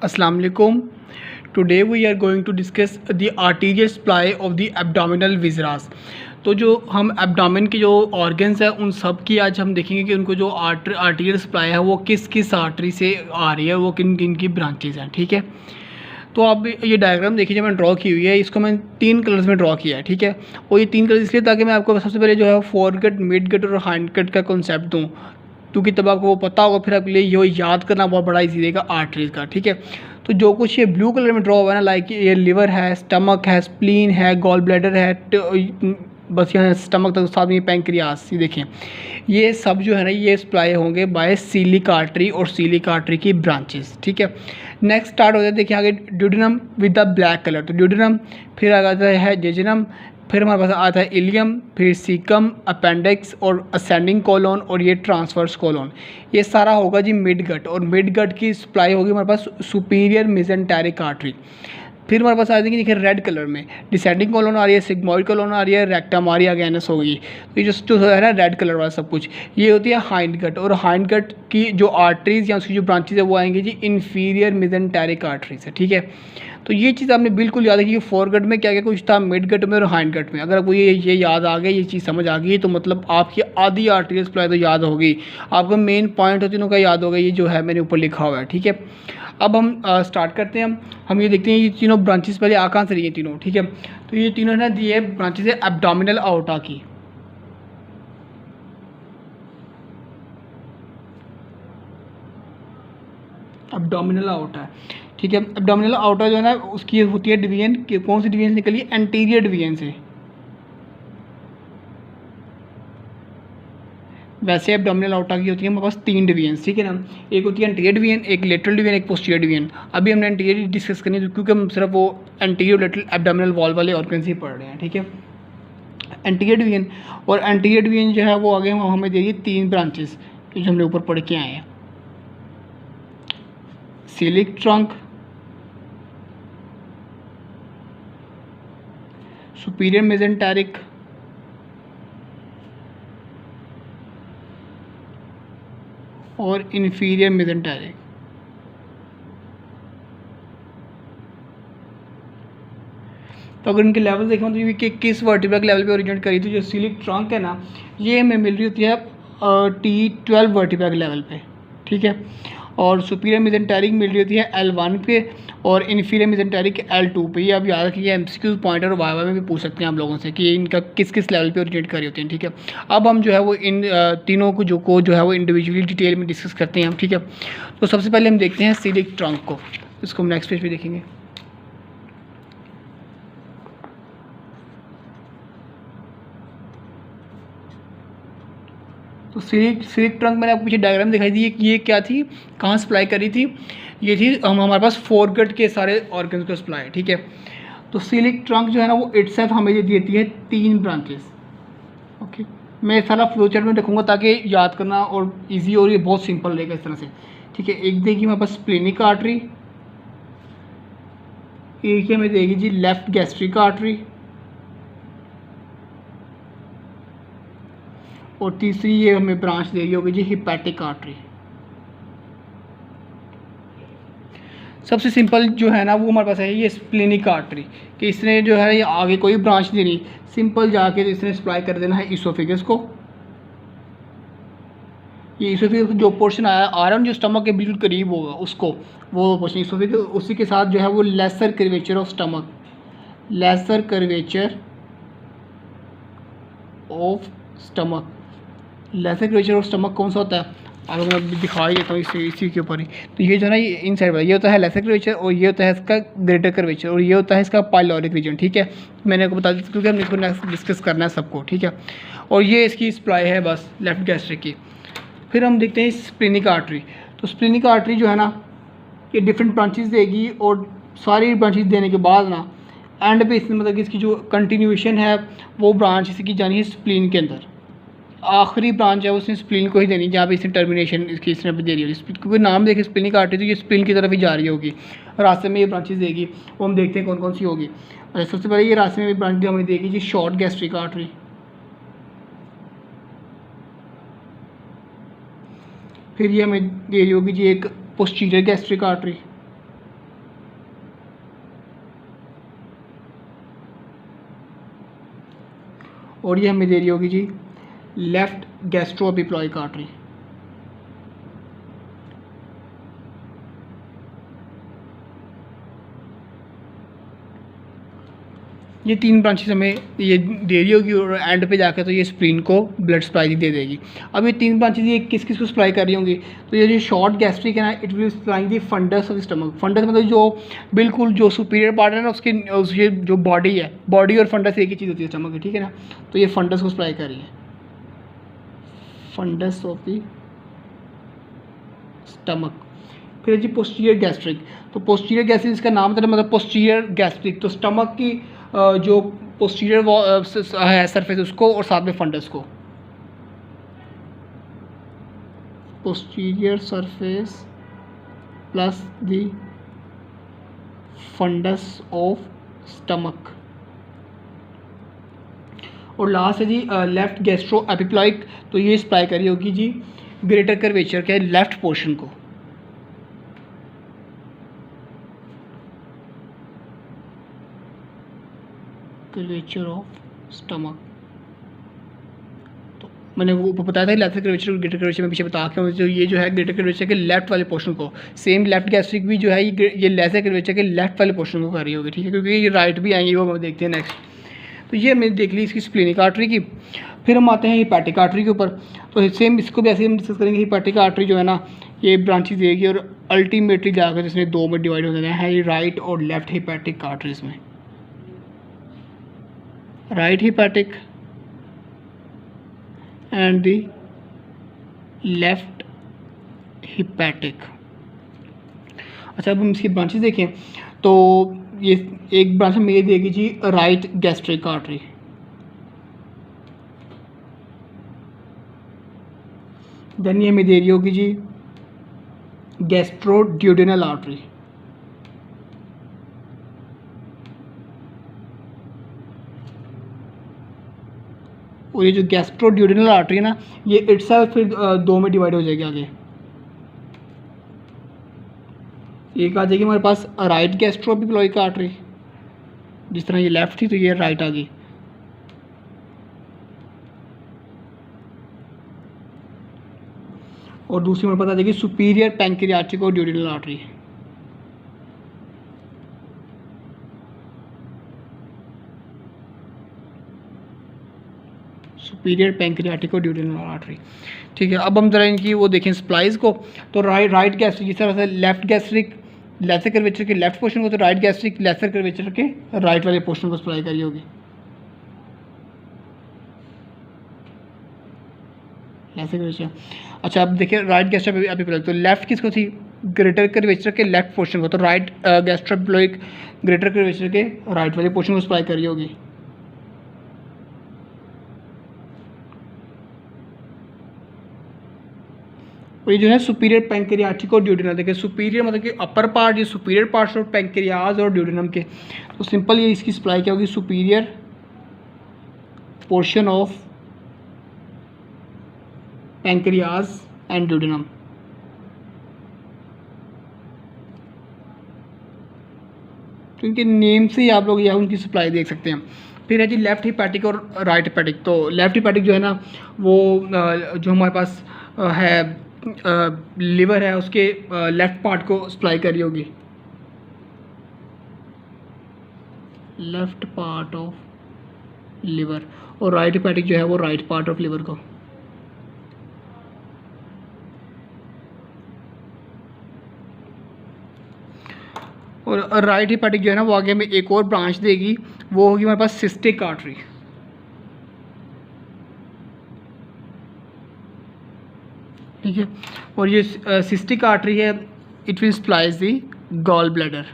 अस्सलाम वालेकुम। Today we are going to discuss the arterial supply of the abdominal viscera. तो जो हम एब्डोमेन के जो ऑर्गन्स हैं उन सब की आज हम देखेंगे कि उनको जो आर्टीरियल सप्लाई है वो किस किस आर्टरी से आ रही है, वो किन किन की ब्रांचेज हैं। ठीक है, तो आप ये डायग्राम देखिए जो मैंने ड्रॉ की हुई है, इसको मैंने 3 कलर्स में ड्रॉ किया है। ठीक है, और ये 3 कलर इसलिए ताकि मैं आपको सबसे पहले जो है फोरगट, मिड गट और हाइंड गट का कॉन्सेप्ट दूँ, क्योंकि तब आपको वो पता होगा, फिर आपके लिए ये याद करना बहुत बड़ा इजी रहेगा आर्टरीज का। ठीक है, तो जो कुछ ये ब्लू कलर में ड्रॉ हुआ है ना, लाइक ये लिवर है, स्टमक है, स्प्लीन है, गॉल ब्लैडर है, बस यहाँ स्टमक तक साथ में पैंक्रियास, ये देखें, ये सब जो है ना ये सप्लाई होंगे बाय सीलिक आर्टरी और सीलिक आर्टरी की ब्रांचेस। ठीक है, नेक्स्ट स्टार्ट हो जाता है, देखिए आगे duodenum with the black colour, तो ड्यूडेनम, फिर आ जाता है जेजुनम, फिर हमारे पास आता है इलियम, फिर सीकम, अपेंडिक्स और असेंडिंग कोलोन और ये ट्रांसवर्स कोलोन। ये सारा होगा जी मिड गट, और मिड गट की सप्लाई होगी हमारे पास सुपीरियर मेसेंटेरिक आर्टरी। फिर हमारे पास आ जाएगी, देखिए रेड कलर में डिसेंडिंग कॉलोन आ रही है, सिग्मोइड कॉलोन आ रही है, रेक्टम आ रही है, अगेनस होगी। तो ये जो है ना रेड कलर वाला सब कुछ, ये होती है हाइंड गट, और हाइंड गट की जो आर्टरीज या उसकी जो ब्रांचेज है वो आएंगी जी इन्फीरियर मेसेंटेरिक आर्टरीज है। ठीक है, तो ये चीज़ आपने बिल्कुल याद रखी कि फोरगट में क्या क्या कुछ था, मिड गट में और हाइंड गट में। अगर आपको ये याद आ गया, ये चीज़ समझ आ गई, तो मतलब आपकी आधी आर्टरीज सप्लाई तो याद होगी, आपको मेन पॉइंट तीनों का याद होगा, ये जो है मैंने ऊपर लिखा हुआ है। ठीक है, अब हम स्टार्ट करते हैं। हम ये देखते हैं ये तीनों ब्रांचेस पहले आ कहाँ से रही हैं तीनों। ठीक है, तो ये तीनों ना ये ब्रांचेस है एब्डोमिनल आउटा की। एब्डोमिनल आउटा है, ठीक है, एब्डोमिनल आउटा जो है ना उसकी होती है डिवीजन, कौन सी डिवीजन निकली है, एंटीरियर डिवीजन से। वैसे एब्डोमिनल आउटा की होती है हमारे पास 3 डिवीजन। ठीक है ना, एक होती है एंटीरियर डिवीजन, एक लेटरल डिवीजन, एक पोस्टीरियर डिवीजन। अभी हमने एंटीरियर डिस्कस करनी है क्योंकि हम सिर्फ वो एंटीरियर लेटरल एब्डोमिनल वॉल वाले ऑर्गन्स ही पढ़ रहे हैं। ठीक है, एंटीरियर डिवीजन, और एंटीरियर डिवीजन जो है वो आगे हमें देगी 3 ब्रांचेस जो हमने ऊपर पढ़ के आए हैं, सीलिक ट्रंक, सुपीरियर मेसेंटेरिक और इन्फीरियर मेसेंटेरिक। तो अगर इनके लेवल देखें तो ये कि किस वर्टिब्रा के लेवल पे ओरिजिनेट करी, तो जो सीलिक ट्रंक है ना ये हमें मिल रही होती है T12 वर्टिब्रा के लेवल पे। ठीक है, और सुपीरियर मेसेंटेरिक मिल रही होती है L1 पे, और इन्फीरियर मेसेंटेरिक L2 पे। ये आप याद रखिए, MCQ पॉइंट और वाइवा में भी पूछ सकते हैं आप लोगों से कि इनका किस किस लेवल पे ओरिजिनेट करी होती हैं। ठीक है, अब हम जो है वो इन तीनों को जो है वो इंडिविजुअली डिटेल में डिस्कस करते हैं हम। ठीक है, तो सबसे पहले हम देखते हैं सीलिक ट्रंक को, इसको हम नेक्स्ट पेज पे देखेंगे। तो सीलिक ट्रंक मैंने आपको पीछे डायग्राम दिखाई दी कि ये क्या थी, कहाँ सप्लाई करी थी, ये थी हमारे पास फोरगट के सारे ऑर्गन्स को सप्लाई। ठीक है, तो सीलिक ट्रंक जो है ना वो इटसेल्फ हमें ये देती है 3 ब्रांचेस। ओके, मैं सारा फ्लोचार्ट में रखूँगा ताकि याद करना और इजी, और ये बहुत सिंपल रहेगा इस तरह से। ठीक है, एक देगी हमारे पास स्प्लेनिक आर्टरी, एक हमें देगी जी लेफ्ट गैस्ट्रिक आर्टरी, और तीसरी ये हमें ब्रांच दे रही होगी जी हिपैटिक आर्टरी। सबसे सिंपल जो है ना वो हमारे पास है ये स्प्लेनिक आर्टरी, कि इसने जो है ये आगे कोई ब्रांच देनी, सिंपल जाके इसने सप्लाई कर देना है इसोफेगस को। ये इसोफेगस जो पोर्शन आ रहा है जो स्टमक के बिल्कुल करीब होगा उसको, वो पोर्शन इसोफेगस, उसी के साथ जो है वो lesser curvature of stomach, lesser curvature of stomach. Lesser curvature of stomach कौन सा होता है, आपको मैं दिखा ही देता हूँ इसी के ऊपर ही। तो ये जो है ना ये इन साइड वाला ये होता है लेसर कर्वेचर, और ये होता है इसका ग्रेटर कर्वेचर, और ये होता है इसका पाइलोरिक रीजन। ठीक है, मैंने आपको बता दिया क्योंकि हमने इसको नेक्स्ट डिस्कस करना है सबको। ठीक है, और ये इसकी सप्लाई है बस लेफ्ट गैस्ट्रिक की। फिर हम देखते हैं स्प्लेनिक आर्टरी। तो स्प्लेनिक आर्टरी जो है ना ये डिफरेंट ब्रांचेस देगी, और सारी ब्रांचेस देने के बाद ना एंड पे इसमें मतलब कि इसकी जो कंटिन्यूएशन है वो ब्रांच इसकी जानी है स्प्लीन के अंदर। आखिरी ब्रांच है उसने स्प्लीन को ही देनी, जहाँ पे इसने टर्मिनेशन इसकी इसने दे रही होगी, क्योंकि नाम देखे स्प्लीनिक आर्टरी तो ये स्प्लीन की तरफ ही जा रही होगी, रास्ते में ये ब्रांचेस देगी। वो हम देखते हैं कौन कौन सी होगी। अच्छा, सबसे पहले ये रास्ते में ब्रांच हमें देगी जी शॉर्ट गैस्ट्रिक आर्टरी, फिर ये हमें दे रही होगी जी एक पोस्टीरियर गैस्ट्रिक आर्टरी, और ये हमें दे रही होगी जी लेफ्ट गैस्ट्रोएपिप्लॉइक आर्टरी। ये 3 ब्रांचेस हमें ये दे रही होगी और एंड पे जाकर तो ये स्प्लीन को ब्लड सप्लाई दे देगी। अब ये 3 ब्रांचेस ये किस किस को सप्लाई कर रही होंगी, तो ये जो शॉर्ट गैस्ट्रिक है ना, it will supply the fundus of stomach. Fundus मतलब जो बिल्कुल जो सुपीरियर पार्ट है ना उसकी जो बॉडी है, बॉडी और फंडस एक ही चीज़ होती है स्टमक की, ठीक है ना। तो ये फंडस को सप्लाई कर रही है, फंडस ऑफ द स्टमक। फिर जी पोस्टीरियर गैस्ट्रिक, तो पोस्टीरियर गैस्ट्रिक इसका नाम था मतलब पोस्टीरियर गैस्ट्रिक, तो स्टमक की जो पोस्टीरियर है सरफेस उसको और साथ में फंडस को, posterior surface plus the fundus of stomach. और लास्ट है जी लेफ्ट गैस्ट्रो एपिप्लॉइक, तो ये सप्लाई करी होगी जी ग्रेटर कर्वेचर के लेफ्ट पोर्शन को। कर्वेचर ऑफ स्टमक, तो मैंने वो बताया था लेफ्ट कर्वेचर और ग्रेटर कर्वेचर में पीछे बता के, जो ये जो है ग्रेटर कर्वेचर के लेफ्ट वाले पोर्शन को, सेम लेफ्ट गैस्ट्रिक भी जो है ये लेसर कर्वेचर के लेफ्ट वाले पोर्शन को कर रही होगी, ठीक है, क्योंकि ये राइट भी आएंगी, वो हम देखते हैं नेक्स्ट। तो ये हमने देख ली इसकी स्प्लेनिक आर्टरी की। फिर हम आते हैं हिपैटिक आर्टरी के ऊपर, तो सेम इसको भी ऐसे हम डिस्कस करेंगे। हिपैटिक आर्टरी जो है ना, ये ब्रांचेस देगी और अल्टीमेटली जाकर जिसमें 2 में डिवाइड हो जाना है, राइट और लेफ्ट हिपैटिक आर्टरीज में, right hepatic and the left hepatic. अच्छा, अब हम इसकी ब्रांचेस देखें तो ये एक ब्रांच में ये देगी जी राइट गैस्ट्रिक आर्टरी, देन ये हमें दे रही होगी जी गैस्ट्रोड्यूडेनल आर्टरी, और ये जो गैस्ट्रोड्यूडेनल आर्टरी है ना, ये इटसेल्फ फिर 2 में डिवाइड हो जाएगी आगे। एक आ जाएगी हमारे पास राइट गैस्ट्रोएपिप्लॉइक आर्टरी, जिस तरह ये लेफ्ट थी तो ये राइट आ गई। और दूसरी हमारे पास आ जाएगी सुपीरियर पैंक्रियाटिक और ड्यूडेनल आर्टरी, सुपीरियर पैंक्रियाटिक और ड्यूडेनल आर्टरी, ठीक है। अब हम जरा इनकी वो देखें सप्लाईज को, तो राइट गैस्ट्रिक जिस तरह से लेफ्ट गैस्ट्रिक लेसर कर्वेचर के लेफ्ट पोर्शन को, तो राइट गैस्ट्रिक लेसर कर्वेचर के राइट वाले पोर्शन को सप्लाई करी होगी, लेसर कर्वेचर। अच्छा, अब देखिए राइट गैस्ट्रोएपिप्लॉइक, तो लेफ्ट किसको थी, ग्रेटर कर्वेचर के लेफ्ट पोर्शन को, तो राइट गैस्ट्रोएपिप्लॉइक ग्रेटर कर्वेचर के राइट वाले पोर्शन को सप्लाई करी होगी। और ये जो है सुपीरियर पैंक्रियाटिक और ड्यूडेनल, देखिए सुपीरियर मतलब कि अपर पार्ट, ये सुपीरियर पार्ट्स और पैंक्रियाज और ड्यूडेनम के, तो सिंपल ये इसकी सप्लाई क्या होगी, superior portion of pancreas and duodenum. तो इनके नेम से ही आप लोग यहाँ उनकी सप्लाई देख सकते हैं। फिर है जी लेफ्ट हिपैटिक और राइट हिपैटिक, तो लेफ्ट हिपैटिक जो है ना वो जो हमारे पास है लिवर है उसके लेफ्ट पार्ट को सप्लाई करी होगी, लेफ्ट पार्ट ऑफ लिवर, और राइट हिपैटिक जो है वो राइट पार्ट ऑफ लिवर को। और राइट हिपैटिक जो है ना वो आगे में एक और ब्रांच देगी, वो होगी हमारे पास सिस्टिक आर्टरी, ठीक है। और ये सिस्टिक आर्टरी है, it will supplies the gall bladder,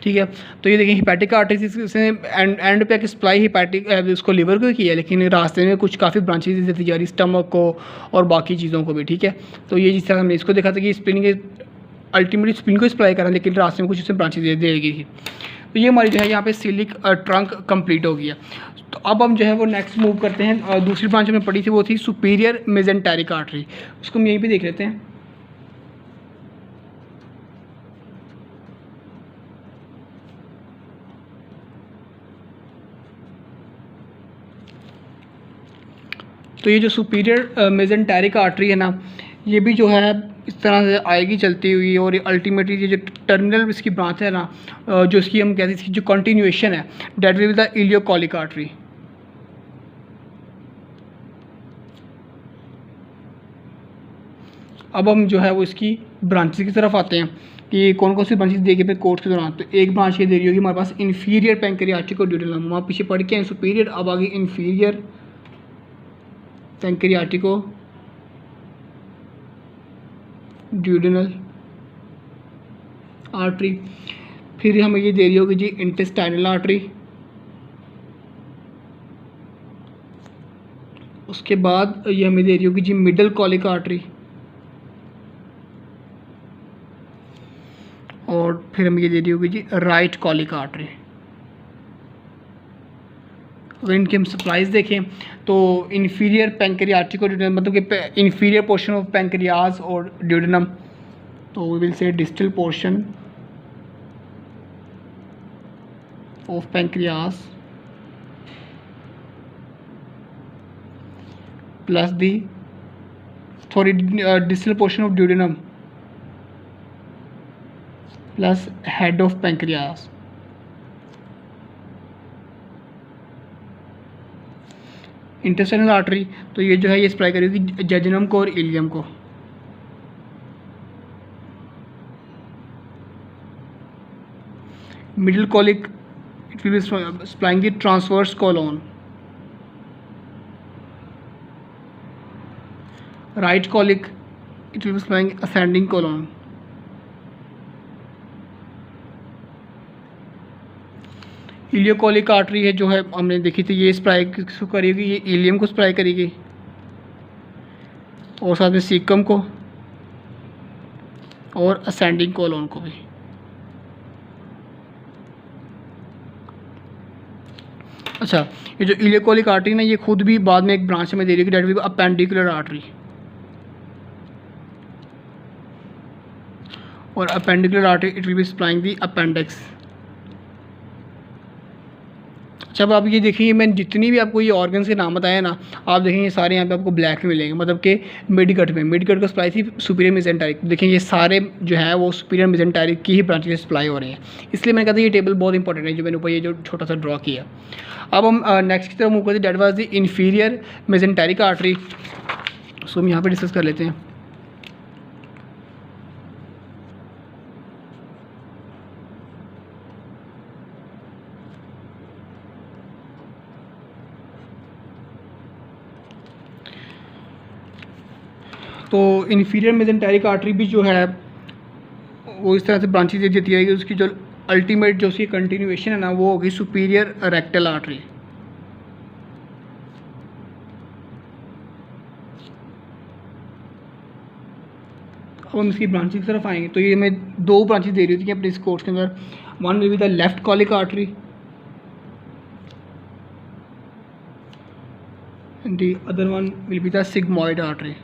ठीक है। तो ये देखिए हिपैटिक आर्टरी से एंड पे आके सप्लाई हिपैटिक उसको लिवर को किया, लेकिन रास्ते में कुछ काफ़ी ब्रांचेज देती जा रही स्टमक को और बाकी चीज़ों को भी, ठीक है। तो ये जिस तरह हमने इसको देखा था कि स्प्लिन के अल्टीमेटली स्प्लिन को सप्लाई करा, लेकिन रास्ते में कुछ इसमें ब्रांचेज दे देगी थी। तो ये हमारी जो है यहाँ पे सिलिक ट्रंक कंप्लीट हो गया। तो अब हम जो है वो नेक्स्ट मूव करते हैं, दूसरी ब्रांच में पढ़ी थी वो थी सुपीरियर मेजेंटेरिक आर्टरी, उसको हम यहीं पे देख लेते हैं। तो ये जो सुपीरियर मेजेंटेरिक आर्टरी है ना, ये भी जो है इस तरह से आएगी चलती हुई, और अल्टीमेटली ये जो टर्मिनल इसकी ब्रांच है ना, जो इसकी हम कहते हैं इसकी जो कंटिन्यूएशन है, that will be the ileocolic artery. अब हम जो है वो इसकी ब्रांचेस की तरफ आते हैं कि कौन कौन सी ब्रांचेस देगी फिर कोर्स के दौरान। तो एक ब्रांच ये दे रही होगी हमारे पास इन्फीरियर पैंक्रियाटिक और ड्यूडेनम, वहाँ पीछे पढ़ के हैं सुपीरियर, अब आगे इन्फीरियर पैंक्रियाटिको ड्यूडेनल आर्टरी। फिर हमें ये दे रही होगी जी इंटेस्टाइनल आर्टरी। उसके बाद ये हमें दे रही होगी जी मिडल कॉलिक आर्टरी, और फिर हमें ये दे रही होगी जी राइट कॉलिक आर्टरी। अगर इनकी हम सप्लाइज देखें तो इन्फीरियर पैंक्रियाटिक और ड्यूडेनम, मतलब कि इन्फीरियर पोर्शन ऑफ पैंक्रियाज और ड्यूडेनम, तो we will say distal portion of pancreas plus the distal portion of duodenum plus head of pancreas. Intestinal artery, तो ये जो है ये सप्लाई करेगी जेजुनम को और इलियम को। Middle colic, it will be supplying the transverse colon. Right colic, it will be supplying ascending colon. Ileocolic artery है जो है हमने देखी थी, ये सप्लाई किसको करेगी, ये इलियम को सप्लाई करेगी और साथ में सीकम को और असेंडिंग कोलोन को भी। अच्छा, ये जो इलियोकोलिक आर्टरी ना, ये खुद भी बाद में एक ब्रांच में दे रही है, that will be appendicular artery, और appendicular artery it will be supplying the appendix. जब आप ये देखेंगे, मैंने जितनी भी आपको ये ऑर्गन्स के नाम बताए ना, आप देखेंगे सारे यहाँ पे आपको ब्लैक में मिलेंगे, मतलब कि मिडगट में, मिडगट को सप्लाई थी सुपीरियर मेजेंटेरिक। देखेंगे ये सारे जो है वो सुपीरियर मेजेंटेरिक की ही ब्रांच में सप्लाई हो रही है, इसलिए मैंने कहा था ये टेबल बहुत इंपॉर्टेंट है जो मैंने ऊपर ये जो छोटा सा ड्रॉ किया। अब हम नेक्स्ट की तरफ मूव करते हैं, that was the inferior mesenteric artery. So हम यहाँ पर डिस्कस कर लेते हैं। तो इन्फीरियर मेजेंटेरिक आर्टरी भी जो है वो इस तरह से ब्रांचेज दे देती है कि उसकी जो अल्टीमेट जो उसकी कंटिन्यूएशन है ना, वो होगी सुपीरियर रेक्टल आर्टरी। अब हम इसकी ब्रांचेज की तरफ आएंगे, तो ये हमें दो ब्रांचेज दे रही थी अपने इस कोर्स के अंदर। One will be the left colic artery, and the other one will be the sigmoid artery।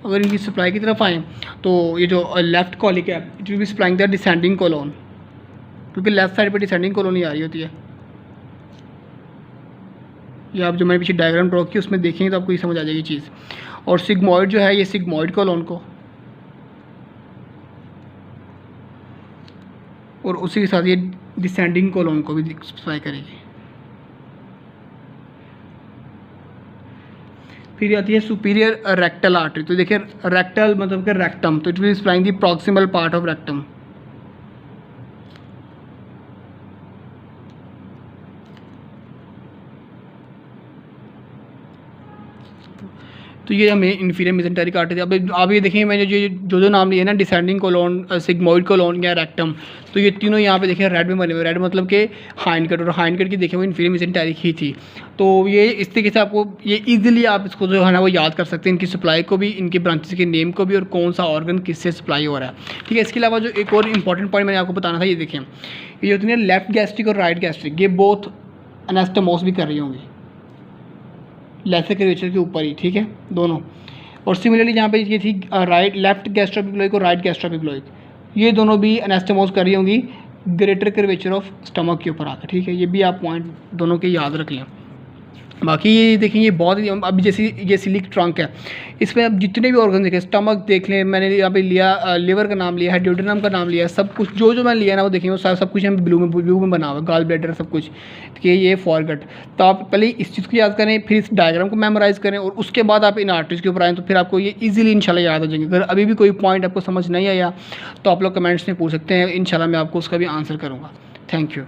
अगर इनकी सप्लाई की तरफ आएँ तो ये जो लेफ़्ट कॉलिक है, it will be supplying the descending colon, क्योंकि लेफ़्ट साइड पे डिसेंडिंग कोलोन ही आ रही होती है। ये आप जो मैंने पीछे डायग्राम ड्रॉ की उसमें देखेंगे तो आपको ये समझ आ जाएगी चीज़। और सिग्मॉइड जो है ये सिग्मॉइड कोलोन को, और उसी के साथ ये डिसेंडिंग कोलोन को भी सप्लाई करेगी। फिर आती है सुपीरियर रेक्टल आर्टरी। तो देखिए रेक्टल मतलब कि रेक्टम, तो it will supplying the proximal part of rectum. तो ये हमें इन्फीरियर मेजेंटेरिक आर्टरी। अब आप ये देखेंगे मैंने जो नाम लिए ना, डिसेंडिंग कोलोन, सिग्मॉइड कोलोन या रेक्टम, तो ये तीनों यहाँ पे देखें रेड में बने हुए। रेड मतलब कि हाइंडकट, और हाइंडकट की देखें वो इन्फीरियर मेजेंटेरिक ही थी। तो ये इस तरीके से आपको ये ईजिली आप इसको जो है ना वो याद कर सकते हैं, इनकी सप्लाई को भी, इनके ब्रांचेस के नेम को भी, और कौन सा ऑर्गन किससे सप्लाई हो रहा है। ठीक है, इसके अलावा जो एक और इंपॉर्टेंट पॉइंट मैंने आपको बताना था, ये देखें ये होती है लेफ्ट गैस्ट्रिक और राइट गैस्ट्रिक, ये बोथ एनास्टोमोस भी कर रही होंगी लेफ्ट कर्वेचर के ऊपर ही। ठीक है, दोनों। और सिमिलरली यहाँ पे ये थी लेफ्ट गैस्ट्रोएपिक्लोइक और राइट गैस्ट्रोएपिक्लोइक, ये दोनों भी एनास्टोमोस कर रही होंगी ग्रेटर कर्वेचर ऑफ स्टमक के ऊपर आकर, ठीक है। ये भी आप पॉइंट दोनों के याद रख लें। बाकी ये देखें, ये बहुत ही अभी जैसे ये सिलिक ट्रंक है, इसमें आप जितने भी ऑर्गन देखें, स्टमक देख लें, मैंने यहाँ पे लिया लिवर का नाम लिया है, ड्यूडेनम का नाम लिया है, सब कुछ जो मैंने लिया ना वो देखेंगे, वो सब कुछ हम ब्लू में बना हुआ है, गॉल ब्लैडर सब कुछ, कि ये फॉरगट। तो आप पहले इस चीज़ को याद करें, फिर इस डायग्राम को मेमोराइज़ करें, और उसके बाद आप इन आर्टरीज के ऊपर आएँ, तो फिर आपको ये ईजिली इंशाल्लाह याद आ जाएंगे। अगर अभी भी कोई पॉइंट आपको समझ नहीं आया तो आप लोग कमेंट्स में पूछ सकते हैं, इंशाल्लाह मैं आपको उसका भी आंसर करूँगा। Thank you.